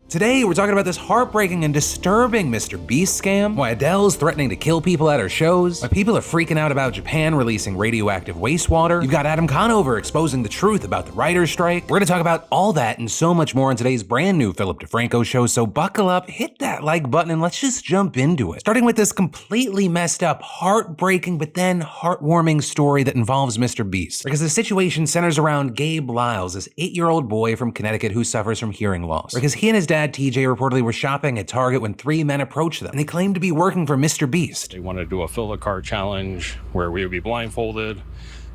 Today, we're talking about this heartbreaking and disturbing MrBeast scam, why Adele's threatening to kill people at her shows, why people are freaking out about Japan releasing radioactive wastewater, you've got Adam Conover exposing the truth about the writer's strike. We're gonna talk about all that and so much more on today's brand new Philip DeFranco show, so buckle up, hit that like button, and let's just jump into it. Starting with this completely messed up, heartbreaking, but then heartwarming story that involves MrBeast. Because the situation centers around Gabe Lyles, this 8-year-old boy from Connecticut who suffers from hearing loss. Because he and his dad, TJ, reportedly were shopping at Target when 3 men approached them, and they claimed to be working for MrBeast. They wanted to do a fill-the-cart challenge where we would be blindfolded.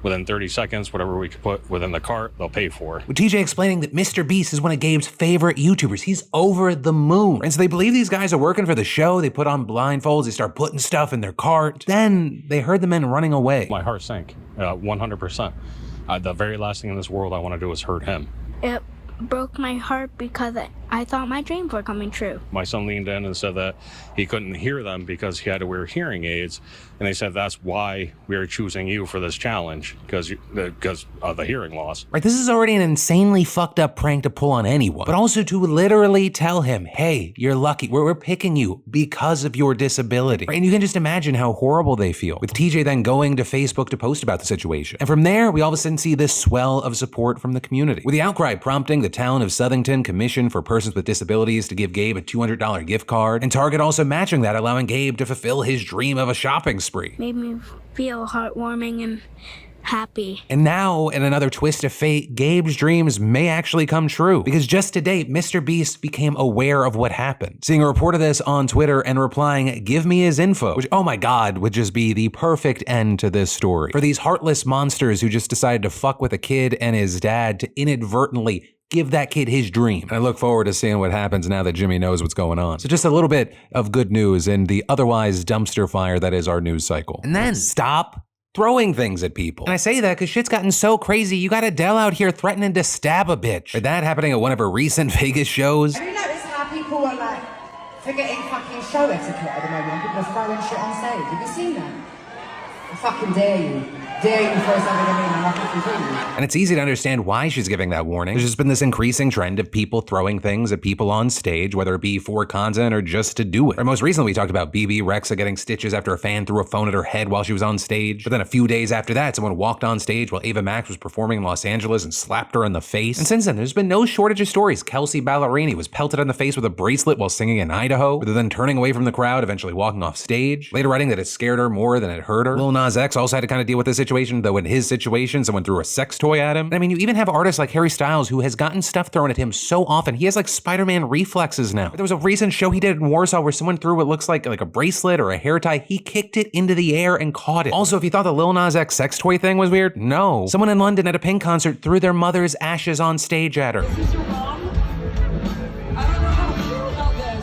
Within 30 seconds, whatever we could put within the cart, they'll pay for it. With TJ explaining that MrBeast is one of Gabe's favorite YouTubers. He's over the moon. And so they believe these guys are working for the show. They put on blindfolds. They start putting stuff in their cart. Then they heard the men running away. My heart sank, 100%. The very last thing in this world I want to do is hurt him. It broke my heart because I thought my dreams were coming true. My son leaned in and said that he couldn't hear them because he had to wear hearing aids. And they said, that's why we are choosing you for this challenge, because of the hearing loss. Right, this is already an insanely fucked up prank to pull on anyone, but also to literally tell him, hey, you're lucky. We're picking you because of your disability. Right? And you can just imagine how horrible they feel, with TJ then going to Facebook to post about the situation. And from there, we all of a sudden see this swell of support from the community, with the outcry prompting the town of Southington Commission for Persons with Disabilities to give Gabe a $200 gift card, and Target also matching that, allowing Gabe to fulfill his dream of a shopping spree. Made me feel heartwarming and happy. And now, in another twist of fate, Gabe's dreams may actually come true, because just to date, MrBeast became aware of what happened, seeing a report of this on Twitter and replying, give me his info, which, oh my god, would just be the perfect end to this story. For these heartless monsters who just decided to fuck with a kid and his dad to inadvertently give that kid his dream. And I look forward to seeing what happens now that Jimmy knows what's going on. So just a little bit of good news in the otherwise dumpster fire that is our news cycle. And then stop throwing things at people. And I say that because shit's gotten so crazy, you got Adele out here threatening to stab a bitch. With that happening at one of her recent Vegas shows. Have you noticed how people are like forgetting fucking show etiquette at the moment? People are throwing shit on stage. Have you seen that? I fucking dare you. Dare you throw something at me and I fucking kill you. And it's easy to understand why she's giving that warning. There's just been this increasing trend of people throwing things at people on stage, whether it be for content or just to do it. Or most recently, we talked about BB Rexa getting stitches after a fan threw a phone at her head while she was on stage. But then a few days after that, someone walked on stage while Ava Max was performing in Los Angeles and slapped her in the face. And since then, there's been no shortage of stories. Kelsey Ballerini was pelted in the face with a bracelet while singing in Idaho, but then turning away from the crowd, eventually walking off stage. Later writing that it scared her more than it hurt her. Lil Nas X also had to kind of deal with this situation, though in his situation, someone threw a sex toy at him. And I mean, you even have artists like Harry Styles who has gotten stuff thrown at him so often. He has like Spider-Man reflexes now. There was a recent show he did in Warsaw where someone threw what looks like a bracelet or a hair tie. He kicked it into the air and caught it. Also, if you thought the Lil Nas X sex toy thing was weird, no. Someone in London at a Pink concert threw their mother's ashes on stage at her.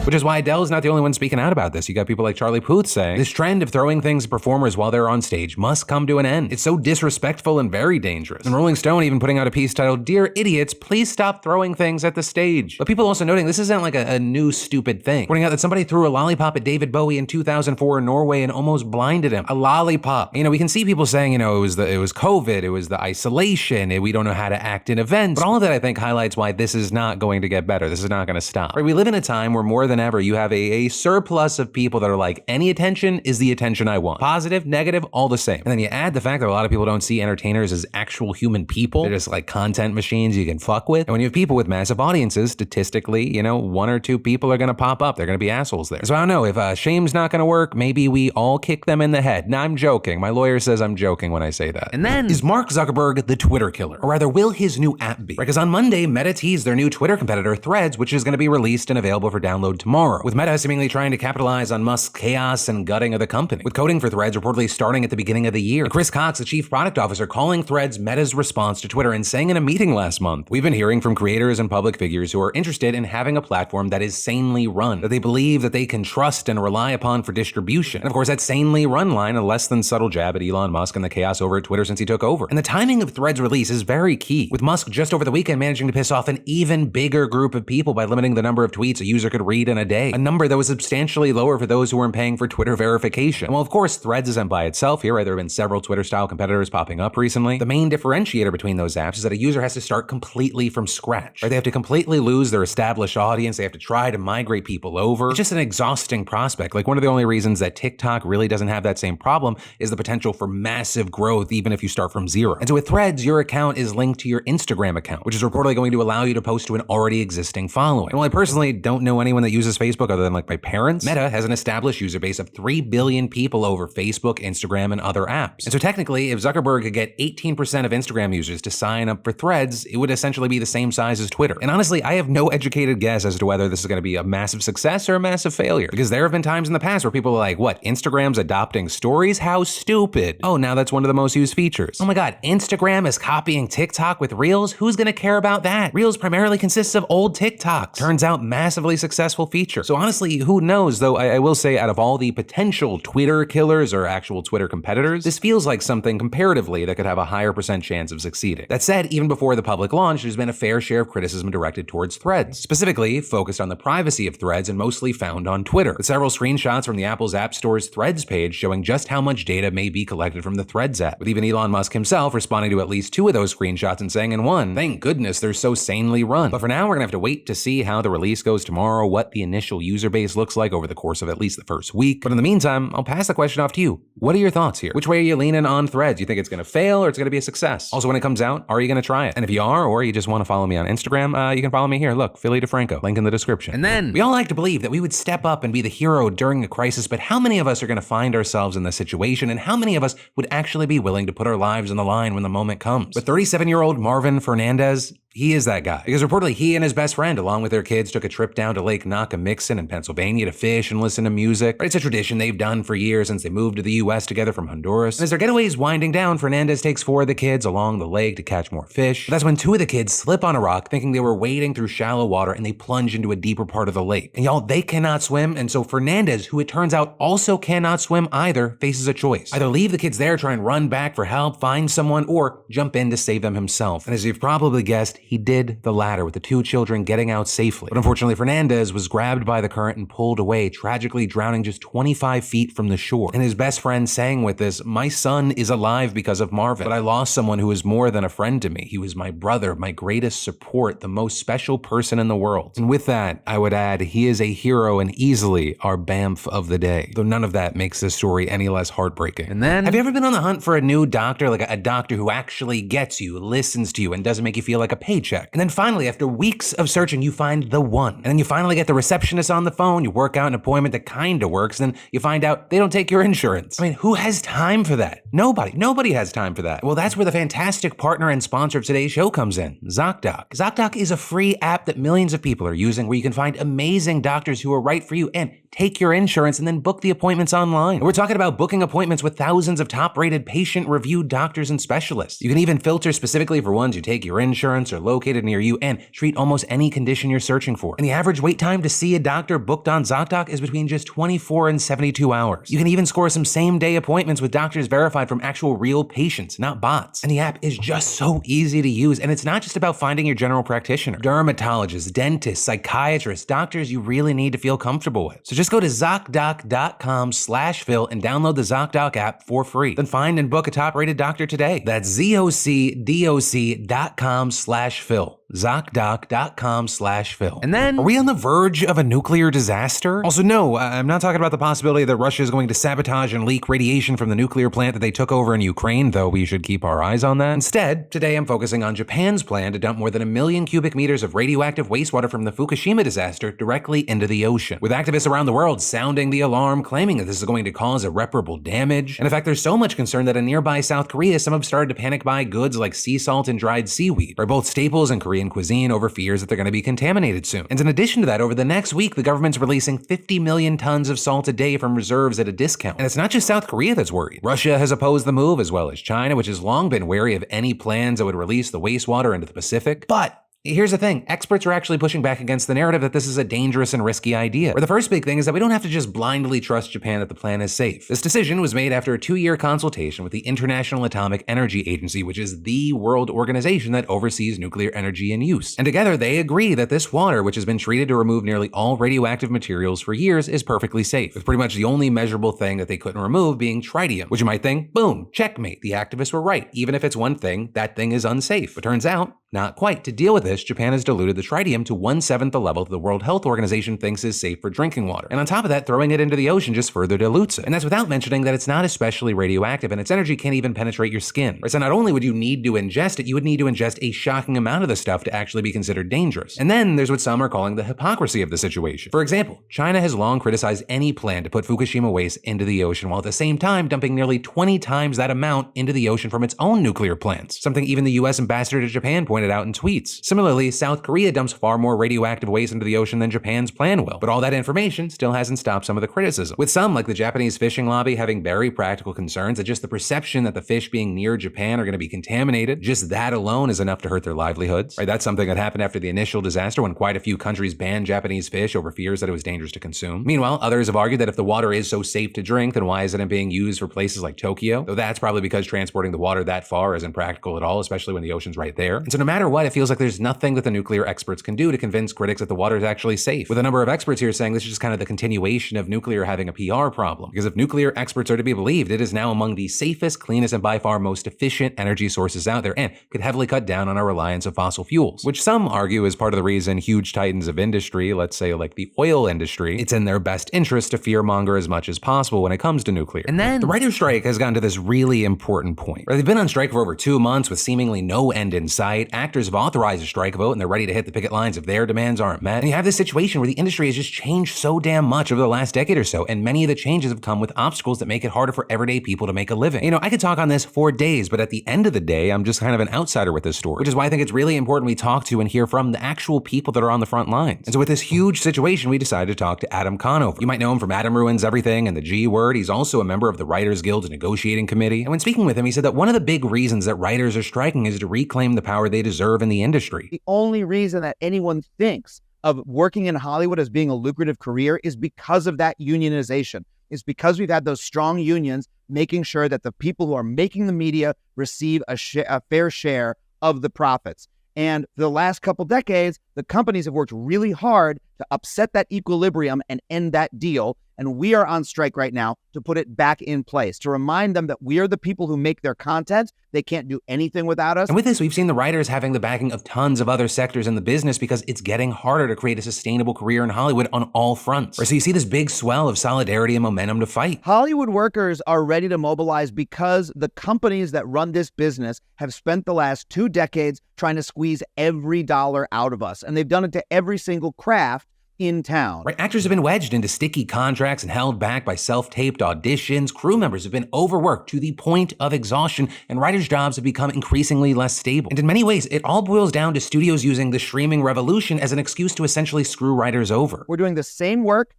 Which is why Adele's not the only one speaking out about this. You got people like Charlie Puth saying, this trend of throwing things at performers while they're on stage must come to an end. It's so disrespectful and very dangerous. And Rolling Stone even putting out a piece titled, Dear Idiots, please stop throwing things at the stage. But people also noting this isn't like a new stupid thing. Pointing out that somebody threw a lollipop at David Bowie in 2004 in Norway and almost blinded him. A lollipop. You know, we can see people saying, it was COVID, it was the isolation, we don't know how to act in events. But all of that, I think, highlights why this is not going to get better. This is not going to stop. Right? We live in a time where more than ever, you have a surplus of people that are like, any attention is the attention I want. Positive, negative, all the same. And then you add the fact that a lot of people don't see entertainers as actual human people. They're just like content machines you can fuck with. And when you have people with massive audiences, statistically, 1 or 2 people are going to pop up. They're going to be assholes there. So I don't know, if shame's not going to work, maybe we all kick them in the head. Now I'm joking. My lawyer says I'm joking when I say that. And then, is Mark Zuckerberg the Twitter killer? Or rather, will his new app be? Because on Monday, Meta teased their new Twitter competitor, Threads, which is going to be released and available for download tomorrow, with Meta seemingly trying to capitalize on Musk's chaos and gutting of the company, with coding for Threads reportedly starting at the beginning of the year. And Chris Cox, the chief product officer, calling Threads Meta's response to Twitter and saying in a meeting last month, we've been hearing from creators and public figures who are interested in having a platform that is sanely run, that they believe that they can trust and rely upon for distribution. And of course, that sanely run line, a less than subtle jab at Elon Musk and the chaos over at Twitter since he took over. And the timing of Threads release is very key, with Musk just over the weekend managing to piss off an even bigger group of people by limiting the number of tweets a user could read in a day, a number that was substantially lower for those who weren't paying for Twitter verification. And while of course Threads isn't by itself here, right? There have been several Twitter-style competitors popping up recently. The main differentiator between those apps is that a user has to start completely from scratch, right? They have to completely lose their established audience. They have to try to migrate people over. It's just an exhausting prospect. Like, one of the only reasons that TikTok really doesn't have that same problem is the potential for massive growth even if you start from zero. And so with Threads, your account is linked to your Instagram account, which is reportedly going to allow you to post to an already existing following. And while I personally don't know anyone that uses Facebook other than like my parents, Meta has an established user base of 3 billion people over Facebook, Instagram, and other apps. And so technically, if Zuckerberg could get 18% of Instagram users to sign up for Threads, it would essentially be the same size as Twitter. And honestly, I have no educated guess as to whether this is going to be a massive success or a massive failure, because there have been times in the past where people are like, what, Instagram's adopting stories? How stupid. Oh, now that's one of the most used features. Oh my God, Instagram is copying TikTok with Reels? Who's going to care about that? Reels primarily consists of old TikToks. Turns out massively successful feature. So honestly, who knows, though I will say out of all the potential Twitter killers or actual Twitter competitors, this feels like something comparatively that could have a higher % chance of succeeding. That said, even before the public launch, there's been a fair share of criticism directed towards Threads, specifically focused on the privacy of Threads and mostly found on Twitter, with several screenshots from the Apple's App Store's Threads page showing just how much data may be collected from the Threads app, with even Elon Musk himself responding to at least 2 of those screenshots and saying in one, thank goodness they're so sanely run. But for now, we're gonna have to wait to see how the release goes tomorrow, what the initial user base looks like over the course of at least the first week. But in the meantime, I'll pass the question off to you. What are your thoughts here? Which way are you leaning on Threads? You think it's gonna fail or it's gonna be a success? Also, when it comes out, are you gonna try it? And if you are, or you just wanna follow me on Instagram, you can follow me here. Look, Philly DeFranco, link in the description. And then, we all like to believe that we would step up and be the hero during a crisis, but how many of us are gonna find ourselves in this situation, and how many of us would actually be willing to put our lives on the line when the moment comes? But 37-year-old Marvin Fernandez, he is that guy. Because reportedly he and his best friend, along with their kids, took a trip down to Lake Nockamixon in Pennsylvania to fish and listen to music. It's a tradition they've done for years since they moved to the US together from Honduras. And as their getaway is winding down, Fernandez takes 4 of the kids along the lake to catch more fish. But that's when 2 of the kids slip on a rock thinking they were wading through shallow water, and they plunge into a deeper part of the lake. And y'all, they cannot swim, and so Fernandez, who it turns out also cannot swim either, faces a choice. Either leave the kids there, try and run back for help, find someone, or jump in to save them himself. And as you've probably guessed, he did the latter, with the 2 children getting out safely. But unfortunately, Fernandez was grabbed by the current and pulled away, tragically drowning just 25 feet from the shore. And his best friend saying with this, my son is alive because of Marvin, but I lost someone who was more than a friend to me. He was my brother, my greatest support, the most special person in the world. And with that, I would add, he is a hero and easily our BAMF of the day, though none of that makes this story any less heartbreaking. And then, have you ever been on the hunt for a new doctor, like a doctor who actually gets you, listens to you, and doesn't make you feel like a paycheck? And then finally, after weeks of searching, you find the one. And then you finally get the receptionist on the phone, you work out an appointment that kinda works, and then you find out they don't take your insurance. I mean, who has time for that? Nobody has time for that. Well, that's where the fantastic partner and sponsor of today's show comes in, ZocDoc. ZocDoc is a free app that millions of people are using, where you can find amazing doctors who are right for you and take your insurance and then book the appointments online. And we're talking about booking appointments with thousands of top-rated patient-reviewed doctors and specialists. You can even filter specifically for ones who take your insurance, are located near you, and treat almost any condition you're searching for. And the average wait time to see a doctor booked on ZocDoc is between just 24 and 72 hours. You can even score some same-day appointments with doctors verified from actual real patients, not bots. And the app is just so easy to use, and it's not just about finding your general practitioner. Dermatologists, dentists, psychiatrists, doctors you really need to feel comfortable with. So just go to ZocDoc.com/Phil and download the ZocDoc app for free. Then find and book a top-rated doctor today. That's ZocDoc.com/Phil. ZocDoc.com/Phil. And then, are we on the verge of a nuclear disaster? Also, no, I'm not talking about the possibility that Russia is going to sabotage and leak radiation from the nuclear plant that they took over in Ukraine, though we should keep our eyes on that. Instead, today I'm focusing on Japan's plan to dump more than 1 million cubic meters of radioactive wastewater from the Fukushima disaster directly into the ocean, with activists around the world sounding the alarm, claiming that this is going to cause irreparable damage. And in fact, there's so much concern that in nearby South Korea, some have started to panic buy goods like sea salt and dried seaweed, are both staples in Korean cuisine, over fears that they're going to be contaminated soon. And in addition to that, over the next week, the government's releasing 50 million tons of salt a day from reserves at a discount. And it's not just South Korea that's worried. Russia has opposed the move, as well as China, which has long been wary of any plans that would release the wastewater into the Pacific. But Here's the thing, experts are actually pushing back against the narrative that this is a dangerous and risky idea. Where the first big thing is that we don't have to just blindly trust Japan that the plan is safe. This decision was made after a 2-year consultation with the International Atomic Energy Agency, which is the world organization that oversees nuclear energy and use. And together they agree that this water, which has been treated to remove nearly all radioactive materials for years, is perfectly safe. With pretty much the only measurable thing that they couldn't remove being tritium, which you might think, boom, checkmate, the activists were right. Even if it's one thing, that thing is unsafe. But turns out, not quite. To deal with this, Japan has diluted the tritium to 1/7 the level that the World Health Organization thinks is safe for drinking water. And on top of that, throwing it into the ocean just further dilutes it. And that's without mentioning that it's not especially radioactive and its energy can't even penetrate your skin. So not only would you need to ingest it, you would need to ingest a shocking amount of the stuff to actually be considered dangerous. And then there's what some are calling the hypocrisy of the situation. For example, China has long criticized any plan to put Fukushima waste into the ocean, while at the same time dumping nearly 20 times that amount into the ocean from its own nuclear plants. Something even the US ambassador to Japan pointed out in tweets. Similarly, South Korea dumps far more radioactive waste into the ocean than Japan's plan will. But all that information still hasn't stopped some of the criticism. With some, like the Japanese fishing lobby, having very practical concerns that just the perception that the fish being near Japan are going to be contaminated, just that alone is enough to hurt their livelihoods. Right, that's something that happened after the initial disaster when quite a few countries banned Japanese fish over fears that it was dangerous to consume. Meanwhile, others have argued that if the water is so safe to drink, then why isn't it being used for places like Tokyo? Though that's probably because transporting the water that far isn't practical at all, especially when the ocean's right there. And so no matter what, it feels like there's nothing that the nuclear experts can do to convince critics that the water is actually safe. With a number of experts here saying this is just kind of the continuation of nuclear having a PR problem. Because if nuclear experts are to be believed, it is now among the safest, cleanest, and by far most efficient energy sources out there, and could heavily cut down on our reliance of fossil fuels. Which some argue is part of the reason huge titans of industry, let's say like the oil industry, it's in their best interest to fearmonger as much as possible when it comes to nuclear. And then the writer's strike has gotten to this really important point. They've been on strike for over 2 months with seemingly no end in sight. Actors have authorized a strike vote and they're ready to hit the picket lines if their demands aren't met. And you have this situation where the industry has just changed so damn much over the last decade or so, and many of the changes have come with obstacles that make it harder for everyday people to make a living. You know, I could talk on this for days, but at the end of the day, I'm just kind of an outsider with this story, which is why I think it's really important we talk to and hear from the actual people that are on the front lines. And so with this huge situation, we decided to talk to Adam Conover. You might know him from Adam Ruins Everything and the G Word. He's also a member of the Writers Guild's negotiating committee. And when speaking with him, he said that one of the big reasons that writers are striking is to reclaim the power they deserve in the industry. The only reason that anyone thinks of working in Hollywood as being a lucrative career is because of that unionization. It's because we've had those strong unions making sure that the people who are making the media receive a fair share of the profits. And for the last couple decades, the companies have worked really hard to upset that equilibrium and end that deal. And we are on strike right now to put it back in place, to remind them that we are the people who make their content. They can't do anything without us. And with this, we've seen the writers having the backing of tons of other sectors in the business because it's getting harder to create a sustainable career in Hollywood on all fronts. So you see this big swell of solidarity and momentum to fight. Hollywood workers are ready to mobilize because the companies that run this business have spent the last 2 decades trying to squeeze every dollar out of us. And they've done it to every single craft in town. Right, actors have been wedged into sticky contracts and held back by self-taped auditions. Crew members have been overworked to the point of exhaustion, and writers' jobs have become increasingly less stable. And in many ways, it all boils down to studios using the streaming revolution as an excuse to essentially screw writers over. We're doing the same work.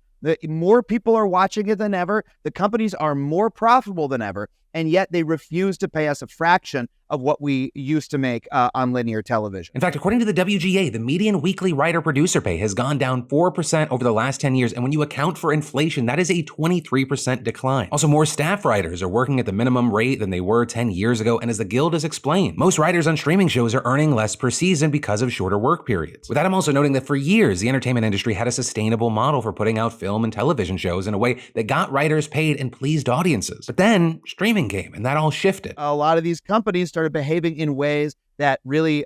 More people are watching it than ever. The companies are more profitable than ever, and yet they refuse to pay us a fraction of what we used to make on linear television. In fact, according to the WGA, the median weekly writer-producer pay has gone down 4% over the last 10 years, and when you account for inflation, that is a 23% decline. Also, more staff writers are working at the minimum rate than they were 10 years ago, and as the Guild has explained, most writers on streaming shows are earning less per season because of shorter work periods. With that, I'm also noting that for years, the entertainment industry had a sustainable model for putting out film and television shows in a way that got writers paid and pleased audiences. But then, streaming came, and that all shifted. A lot of these companies started behaving in ways that really,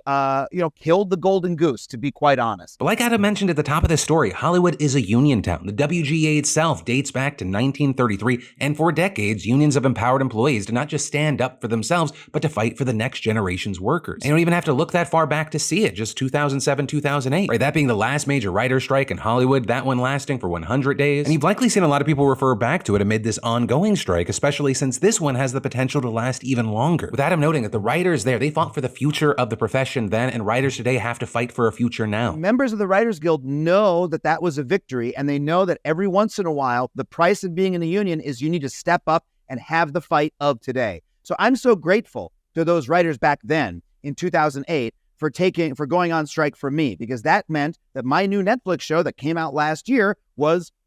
killed the golden goose, to be quite honest. But like Adam mentioned at the top of this story, Hollywood is a union town. The WGA itself dates back to 1933, and for decades, unions have empowered employees to not just stand up for themselves, but to fight for the next generation's workers. And you don't even have to look that far back to see it, just 2007, 2008, right? That being the last major writer's strike in Hollywood, that one lasting for 100 days. And you've likely seen a lot of people refer back to it amid this ongoing strike, especially since this one has the potential to last even longer. With Adam noting that the writers there, they fought for the future of the profession then, and writers today have to fight for a future now. Members of the Writers Guild know that that was a victory, and they know that every once in a while, the price of being in a union is you need to step up and have the fight of today. So I'm so grateful to those writers back then in 2008 for going on strike for me, because that meant that my new Netflix show that came out last year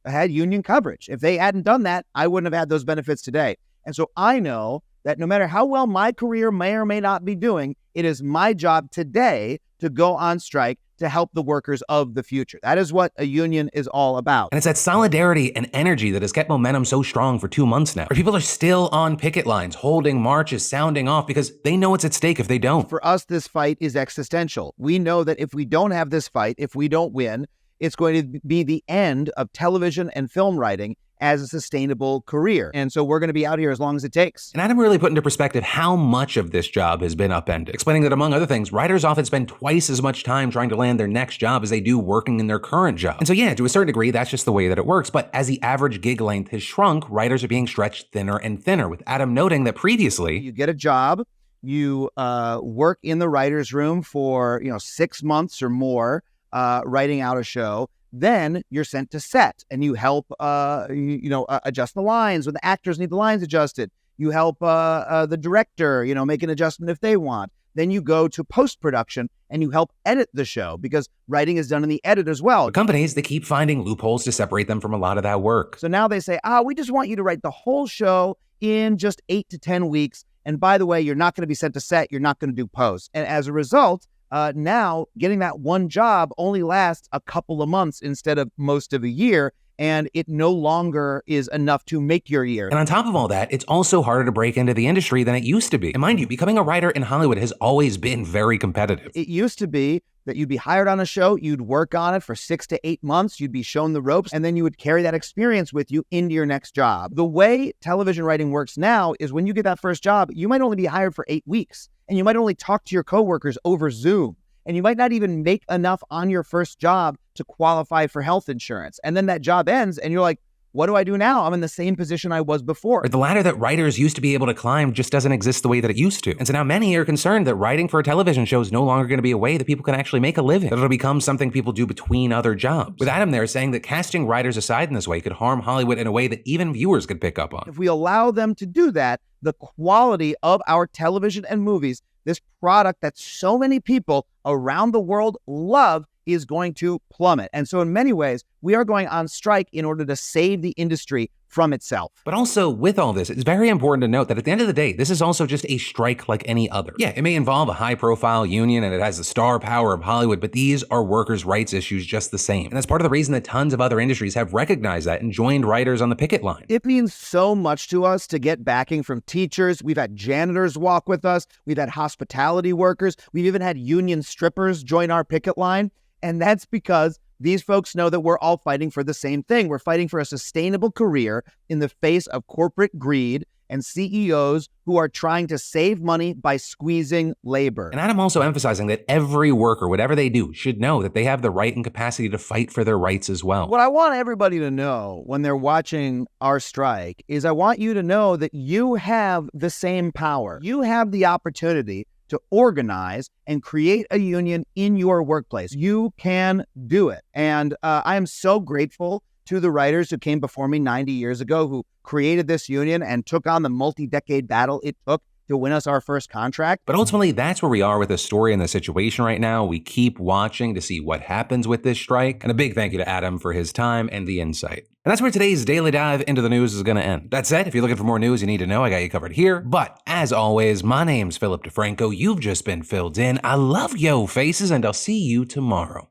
had union coverage. If they hadn't done that, I wouldn't have had those benefits today. And so I know that no matter how well my career may or may not be doing, it is my job today to go on strike to help the workers of the future. That is what a union is all about. And it's that solidarity and energy that has kept momentum so strong for 2 months now, where people are still on picket lines, holding marches, sounding off, because they know it's at stake if they don't. For us, this fight is existential. We know that if we don't have this fight, if we don't win, it's going to be the end of television and film writing as a sustainable career. And so we're going to be out here as long as it takes. And Adam really put into perspective how much of this job has been upended, explaining that, among other things, writers often spend twice as much time trying to land their next job as they do working in their current job. And so yeah, to a certain degree, that's just the way that it works. But as the average gig length has shrunk, writers are being stretched thinner and thinner, with Adam noting that previously, you get a job, you work in the writer's room for 6 months or more, writing out a show. Then you're sent to set and you help, adjust the lines when the actors need the lines adjusted. You help the director, make an adjustment if they want. Then you go to post-production and you help edit the show, because writing is done in the edit as well. But companies, they keep finding loopholes to separate them from a lot of that work. So now they say, we just want you to write the whole show in just 8 to 10 weeks. And by the way, you're not going to be sent to set. You're not going to do post. And as a result, now getting that one job only lasts a couple of months instead of most of a year, and it no longer is enough to make your year. And on top of all that, it's also harder to break into the industry than it used to be. And mind you, becoming a writer in Hollywood has always been very competitive. It used to be that you'd be hired on a show, you'd work on it for 6 to 8 months, you'd be shown the ropes, and then you would carry that experience with you into your next job. The way television writing works now is when you get that first job, you might only be hired for 8 weeks, and you might only talk to your coworkers over Zoom, and you might not even make enough on your first job to qualify for health insurance. And then that job ends, and you're like, what do I do now? I'm in the same position I was before. Or the ladder that writers used to be able to climb just doesn't exist the way that it used to. And so now many are concerned that writing for a television show is no longer going to be a way that people can actually make a living, that it'll become something people do between other jobs. With Adam there saying that casting writers aside in this way could harm Hollywood in a way that even viewers could pick up on. If we allow them to do that, the quality of our television and movies, this product that so many people around the world love, is going to plummet. And so in many ways, we are going on strike in order to save the industry from itself. But also, with all this, it's very important to note that at the end of the day, this is also just a strike like any other. Yeah, it may involve a high-profile union and it has the star power of Hollywood, but these are workers' rights issues just the same. And that's part of the reason that tons of other industries have recognized that and joined writers on the picket line. It means so much to us to get backing from teachers. We've had janitors walk with us. We've had hospitality workers. We've even had union strippers join our picket line. And that's because these folks know that we're all fighting for the same thing. We're fighting for a sustainable career in the face of corporate greed and CEOs who are trying to save money by squeezing labor. And Adam also emphasizing that every worker, whatever they do, should know that they have the right and capacity to fight for their rights as well. What I want everybody to know when they're watching our strike is I want you to know that you have the same power. You have the opportunity to organize and create a union in your workplace. You can do it. And I am so grateful to the writers who came before me 90 years ago, who created this union and took on the multi-decade battle it took to win us our first contract. But ultimately, that's where we are with this story and the situation right now. We keep watching to see what happens with this strike. And a big thank you to Adam for his time and the insight. And that's where today's daily dive into the news is going to end. That said, if you're looking for more news you need to know, I got you covered here. But as always, my name's Philip DeFranco. You've just been filled in. I love yo faces, and I'll see you tomorrow.